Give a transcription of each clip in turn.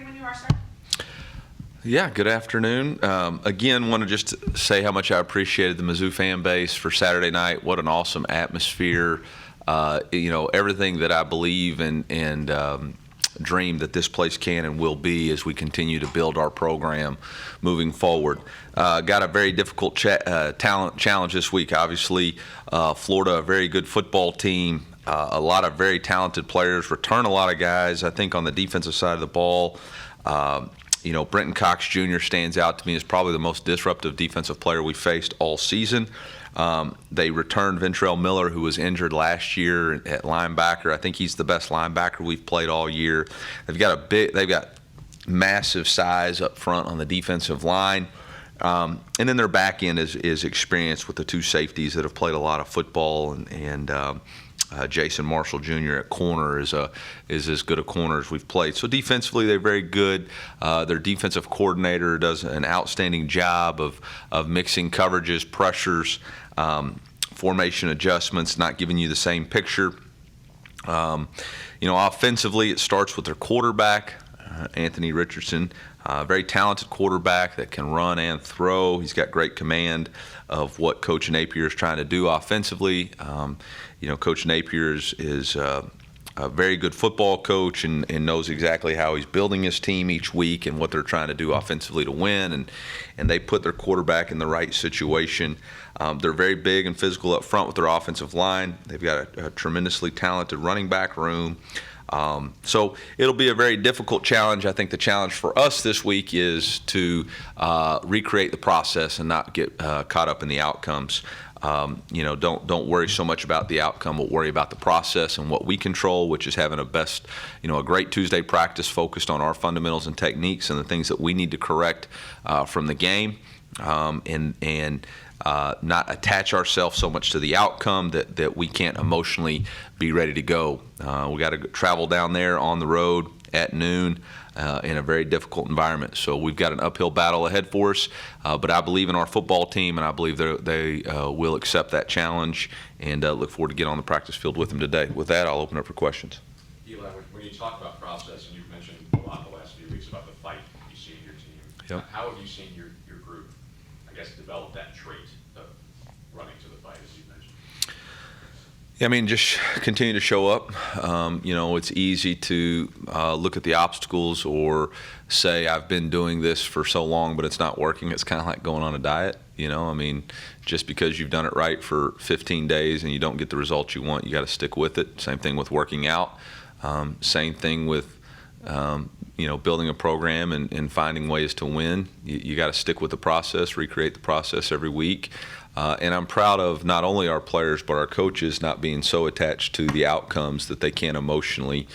when you are, sir. Yeah, good afternoon. Again, want to just say how much I appreciated the Mizzou fan base for Saturday night. What an awesome atmosphere. Everything that I believe and dream that this place can and will be as we continue to build our program moving forward. Got a very difficult talent challenge this week. Obviously, Florida, a very good football team. A lot of very talented players, return a lot of guys, I think, on the defensive side of the ball. Brenton Cox Jr. stands out to me as probably the most disruptive defensive player we faced all season. They returned Ventrell Miller, who was injured last year at linebacker. I think he's the best linebacker we've played all year. They've got massive size up front on the defensive line. And then their back end is experienced with the two safeties that have played a lot of football, and Jason Marshall Jr. at corner is as good a corner as we've played. So defensively, they're very good. Their defensive coordinator does an outstanding job of mixing coverages, pressures, formation adjustments, not giving you the same picture. Offensively, it starts with their quarterback, Anthony Richardson. Very talented quarterback that can run and throw. He's got great command of what Coach Napier is trying to do offensively. Coach Napier is a very good football coach and knows exactly how he's building his team each week and what they're trying to do offensively to win. And they put their quarterback in the right situation. They're very big and physical up front with their offensive line. They've got a tremendously talented running back room. So it'll be a very difficult challenge. I think the challenge for us this week is to recreate the process and not get caught up in the outcomes. Don't worry so much about the outcome, but worry about the process and what we control, which is having a great Tuesday practice focused on our fundamentals and techniques and the things that we need to correct from the game, and not attach ourselves so much to the outcome that we can't emotionally be ready to go. We got to travel down there on the road at noon in a very difficult environment. So we've got an uphill battle ahead for us, but I believe in our football team, and I believe they will accept that challenge, and look forward to getting on the practice field with them today. With that, I'll open up for questions. Eli, when you talk about process, and you've mentioned a lot the last few weeks about the fight you see in your team, yep. How have you seen your group, I guess, develop that trait of running to the fight, as you mentioned? Yeah, I mean, just continue to show up. It's easy to look at the obstacles or say, I've been doing this for so long, but it's not working. It's kind of like going on a diet. Just because you've done it right for 15 days and you don't get the results you want, you got to stick with it. Same thing with working out. Same thing with building a program and finding ways to win. You got to stick with the process, recreate the process every week. And I'm proud of not only our players but our coaches not being so attached to the outcomes that they can't emotionally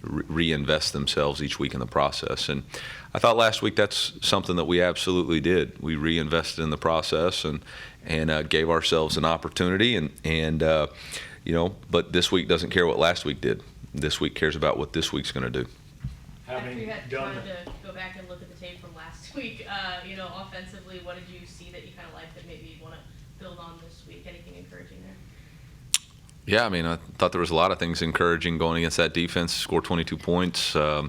reinvest themselves each week in the process. And I thought last week that's something that we absolutely did. We reinvested in the process and gave ourselves an opportunity. But this week doesn't care what last week did. This week cares about what this week's going to do. After you had time to go back and look at the tape from last week, offensively, what did you see that you kind of liked that maybe you want to build on this week? Anything encouraging there? Yeah, I mean, I thought there was a lot of things encouraging going against that defense. Scored 22 points. I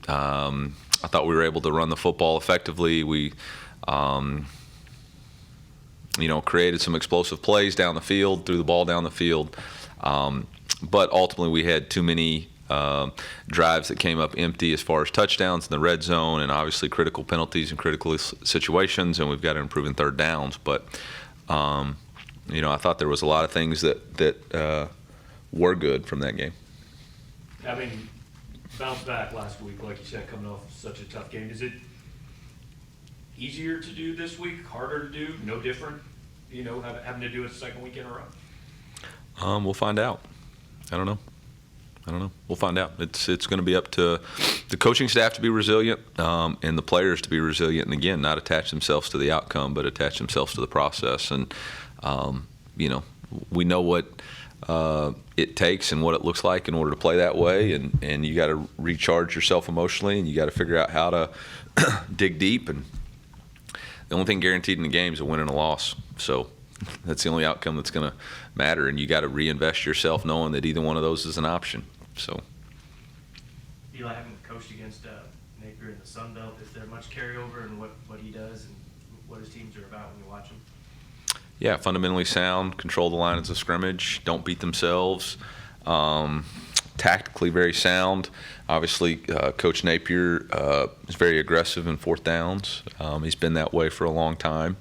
thought we were able to run the football effectively. We, created some explosive plays down the field, threw the ball down the field. But ultimately, we had too many drives that came up empty as far as touchdowns in the red zone, and obviously critical penalties and critical situations, and we've got to improve in third downs. But I thought there was a lot of things that were good from that game. Having bounced back last week, like you said, coming off such a tough game, is it easier to do this week, harder to do, no different, having to do it the second week in a row? We'll find out. I don't know. We'll find out. It's going to be up to the coaching staff to be resilient and the players to be resilient, and again, not attach themselves to the outcome, but attach themselves to the process. And we know what it takes and what it looks like in order to play that way, and you got to recharge yourself emotionally, and you got to figure out how to dig deep. And the only thing guaranteed in the game is a win and a loss. So that's the only outcome that's going to matter, and you got to reinvest yourself knowing that either one of those is an option. So, Eli, having coached against Napier in the Sun Belt, is there much carryover in what he does and what his teams are about when you watch him? Yeah, fundamentally sound, control the lines of scrimmage, don't beat themselves. Tactically very sound. Obviously, Coach Napier is very aggressive in fourth downs. He's been that way for a long time.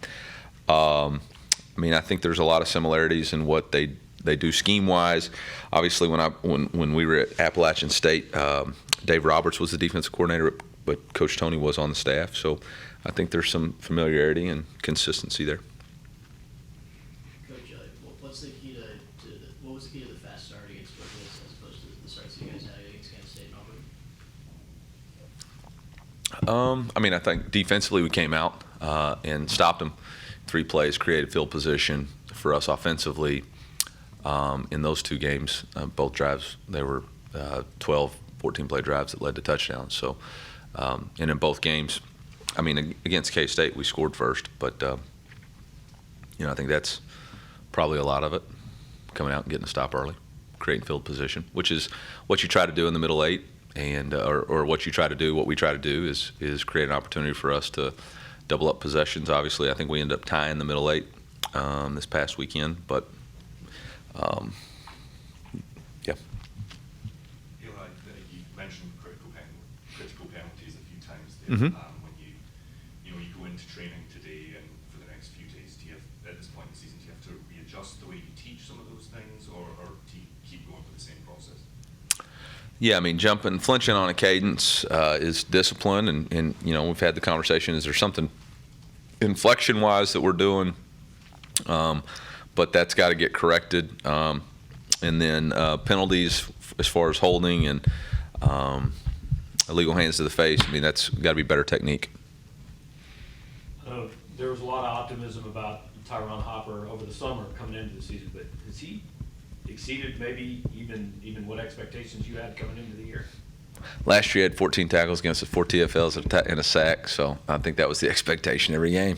I mean, I think there's a lot of similarities in what they do scheme-wise. Obviously, when we were at Appalachian State, Dave Roberts was the defensive coordinator, but Coach Tony was on the staff. So I think there's some familiarity and consistency there. Coach, what's the key what was the key to the fast start against Memphis as opposed to the starts you guys had against Kansas State and Auburn? I mean, I think defensively we came out and stopped them. 3 plays, created field position for us offensively. In those 2 games, both drives, they were 12, 14-play drives that led to touchdowns. So, and in both games, I mean, against K-State, we scored first, but, I think that's probably a lot of it, coming out and getting a stop early, creating field position, which is what you try to do in the middle 8, and or what you try to do, what we try to do is create an opportunity for us to double up possessions. Obviously, I think we ended up tying the middle 8 this past weekend, but yeah. Eli, you mentioned critical penalties a few times there. Mhm. When you go into training today and for the next few days, do you have, at this point in the season, do you have to readjust the way you teach some of those things, or do you keep going with the same process? Yeah, I mean, flinching on a cadence is discipline, and we've had the conversation, is there something inflection-wise that we're doing? But that's got to get corrected. And then penalties as far as holding and illegal hands to the face, I mean, that's got to be better technique. There was a lot of optimism about Tyron Hopper over the summer coming into the season, but has he exceeded maybe even what expectations you had coming into the year? Last year he had 14 tackles against us, 4 TFLs and a sack, so I think that was the expectation every game.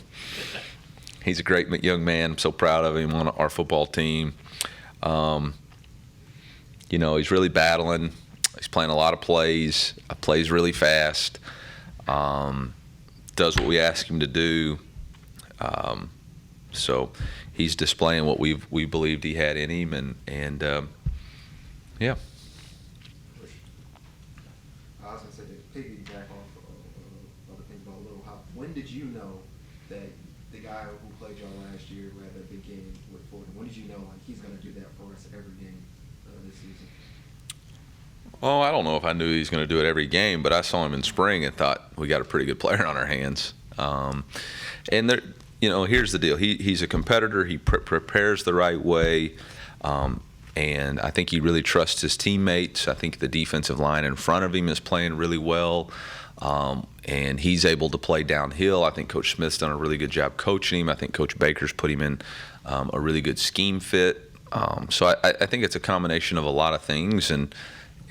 He's a great young man. I'm so proud of him on our football team. He's really battling. He's playing a lot of plays, plays really fast, does what we ask him to do. So he's displaying what we believed he had in him, and yeah. I was going to say, to piggyback off other things about Little Hop, when did you know that the guy who played y'all last year, who had that big game with Fordham, when did you know he's going to do that for us every game this season? Well, I don't know if I knew he was going to do it every game, but I saw him in spring and thought we got a pretty good player on our hands. And there, here's the deal: he's a competitor. He prepares the right way, and I think he really trusts his teammates. I think the defensive line in front of him is playing really well, and he's able to play downhill. I think Coach Smith's done a really good job coaching him. I think Coach Baker's put him in a really good scheme fit. So I think it's a combination of a lot of things, and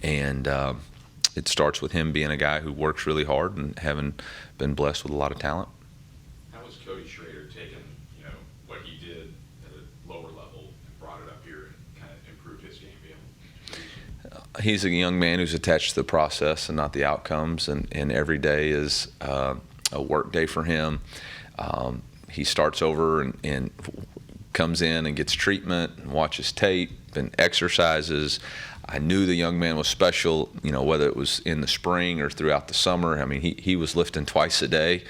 it starts with him being a guy who works really hard and having been blessed with a lot of talent. How has Cody Schrader taken, what he did at a lower level and brought it up here and kind of improved his game? He's a young man who's attached to the process and not the outcomes, and every day is a work day for him. He starts over and comes in and gets treatment and watches tape and exercises. I knew the young man was special, whether it was in the spring or throughout the summer. I mean, he was lifting twice a day.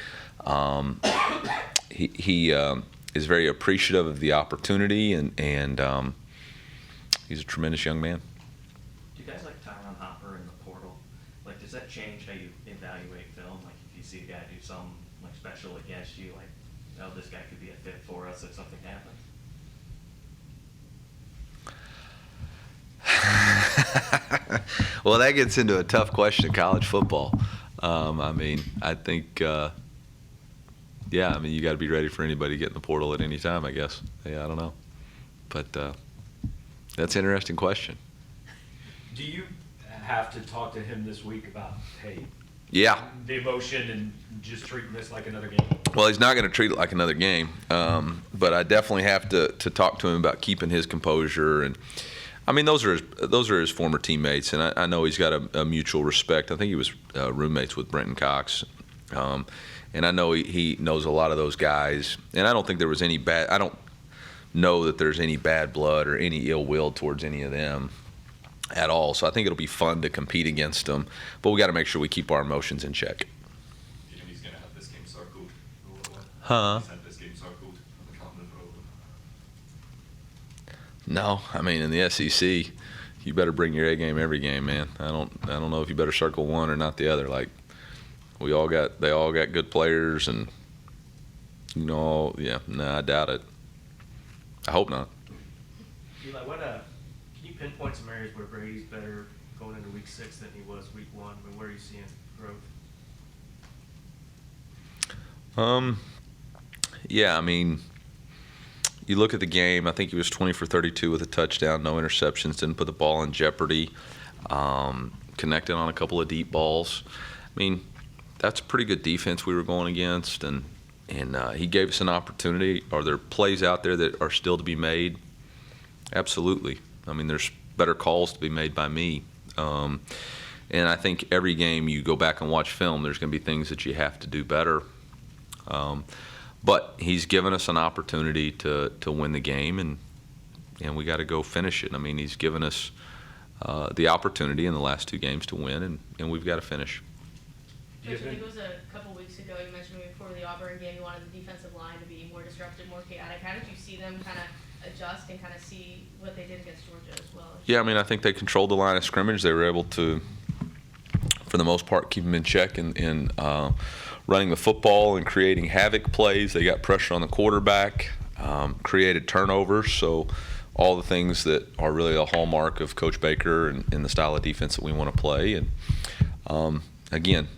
He is very appreciative of the opportunity, and he's a tremendous young man. Do you guys like Tyron Hopper in the portal? Like, does that change how you evaluate film? Like, if you see a guy do something special against you, like, oh, this guy could be a fit for us if something happens? Well, that gets into a tough question in college football. I mean, I think, you got to be ready for anybody to get in the portal at any time, I guess. Yeah, I don't know. But that's an interesting question. Do you have to talk to him this week about, hey, Yeah. the emotion and just treating this like another game? Well, he's not going to treat it like another game, but I definitely have to talk to him about keeping his composure. And I mean, those are his former teammates, and I know he's got a mutual respect. I think he was roommates with Brenton Cox, and I know he knows a lot of those guys. And I don't think there was any bad. I don't know that there's any bad blood or any ill will towards any of them at all. So I think it'll be fun to compete against them, but we got to make sure we keep our emotions in check. Do you know he's going to have this game circled? Huh? He's had this game circled on the calendar for all of them. No, I mean in the SEC, you better bring your A game every game, man. I don't know if you better circle one or not the other. Like they all got good players, and I doubt it. I hope not. Eli, can you pinpoint some areas where Brady's better going into week 6 than he was week 1? I mean, where are you seeing growth? Yeah, I mean, you look at the game, I think he was 20 for 32 with a touchdown, no interceptions, didn't put the ball in jeopardy, connected on a couple of deep balls. I mean, that's a pretty good defense we were going against, and he gave us an opportunity. Are there plays out there that are still to be made? Absolutely. I mean, there's better calls to be made by me. And I think every game you go back and watch film, there's going to be things that you have to do better. But he's given us an opportunity to win the game, and we got to go finish it. I mean, he's given us the opportunity in the last 2 games to win, and we've got to finish. Coach, I think it was a couple weeks ago you mentioned before the Auburn game you wanted the defensive line to be more disruptive, more chaotic. How did you see them kind of adjust and kind of see what they did against Georgia as well? Yeah, I mean, I think they controlled the line of scrimmage. They were able to, for the most part, keep them in check and running the football and creating havoc plays. They got pressure on the quarterback, created turnovers. So all the things that are really a hallmark of Coach Baker and the style of defense that we want to play. And again,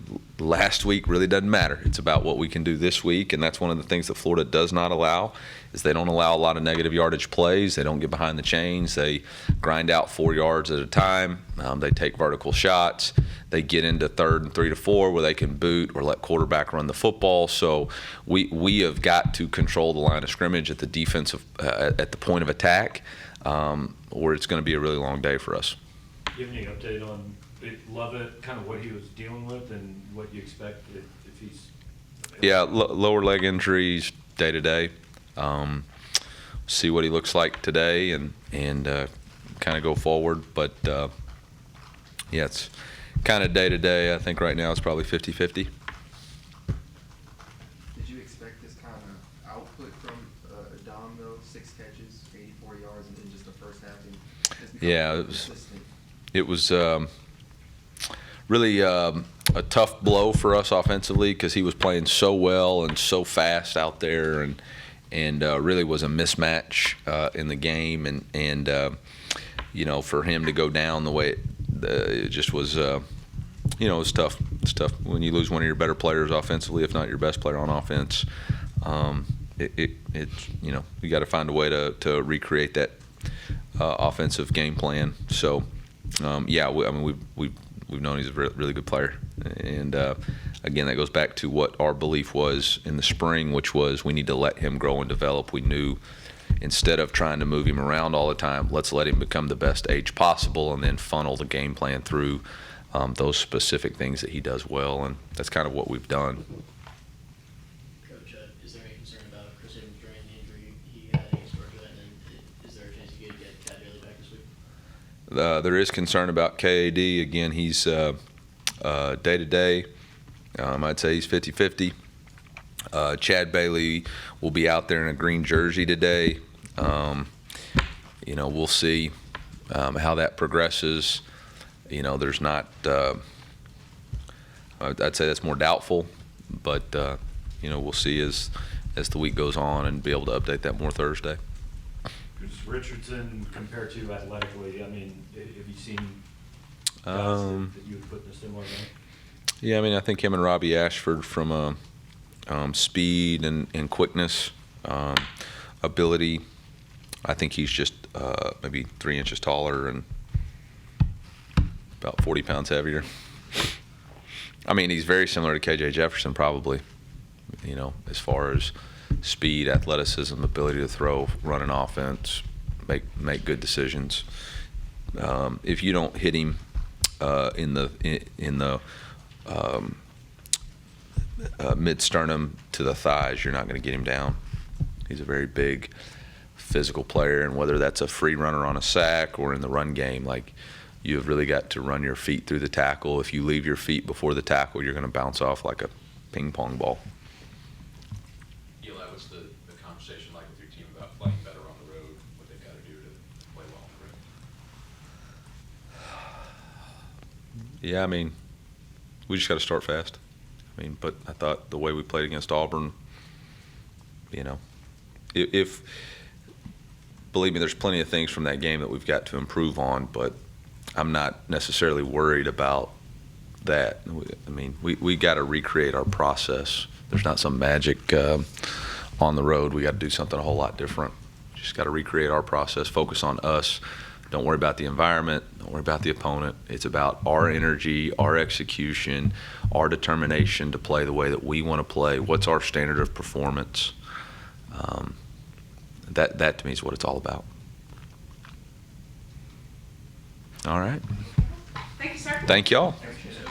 last week really doesn't matter. It's about what we can do this week, and that's one of the things that Florida does not allow is they don't allow a lot of negative yardage plays. They don't get behind the chains. They grind out 4 yards at a time. They take vertical shots. They get into 3rd and 3 to 4 where they can boot or let quarterback run the football. So we have got to control the line of scrimmage at the defensive at the point of attack, or it's going to be a really long day for us. Do you have any update on Lovett, kind of what he was dealing with and what you expect if he's available? Yeah, lower leg injuries day to day. See what he looks like today and kind of go forward. But, yeah, it's kind of day to day. I think right now it's probably 50-50. Did you expect this kind of output from Dom, though? 6 catches, 84 yards in just the first half? Yeah, it was really a tough blow for us offensively because he was playing so well and so fast out there, and really was a mismatch in the game, and for him to go down the way it just was, it was tough. It's tough when you lose one of your better players offensively, if not your best player on offense. You got to find a way to recreate that offensive game plan. So, we've known he's a really good player, and again, that goes back to what our belief was in the spring, which was we need to let him grow and develop. We knew instead of trying to move him around all the time, let's let him become the best age possible and then funnel the game plan through those specific things that he does well, and that's kind of what we've done. Coach, is there any concern about Chris Evans during the injury he had against Georgia, and then is there a chance you could get Chad Bailey back this week? There is concern about KAD. Again, he's day-to-day. I'd say he's 50-50. Chad Bailey will be out there in a green jersey today. We'll see how that progresses. There's not I'd say that's more doubtful, but we'll see as the week goes on and be able to update that more Thursday. Who's Richardson compared to athletically? I mean, have you seen guys that you would put in a similar vein? Yeah, I mean, I think him and Robbie Ashford from speed and quickness, ability. I think he's just maybe 3 inches taller and about 40 pounds heavier. I mean, he's very similar to KJ Jefferson, probably, as far as speed, athleticism, ability to throw, run an offense, make good decisions. If you don't hit him in the mid sternum to the thighs, you're not going to get him down. He's a very big physical player, and whether that's a free runner on a sack or in the run game, like, you have really got to run your feet through the tackle. If you leave your feet before the tackle, you're going to bounce off like a ping pong ball. Eli, what's the conversation like with your team about playing better on the road, what they've got to do to play well on the road? Yeah, I mean, we just got to start fast. I mean, but I thought the way we played against Auburn, you know, if believe me, there's plenty of things from that game that we've got to improve on, but I'm not necessarily worried about that. I mean, we got to recreate our process. There's not some magic on the road. We got to do something a whole lot different. Just got to recreate our process, focus on us. Don't worry about the environment. Don't worry about the opponent. It's about our energy, our execution, our determination to play the way that we want to play. What's our standard of performance? That to me is what it's all about. All right. Thank you, sir. Thank y'all. Appreciate it.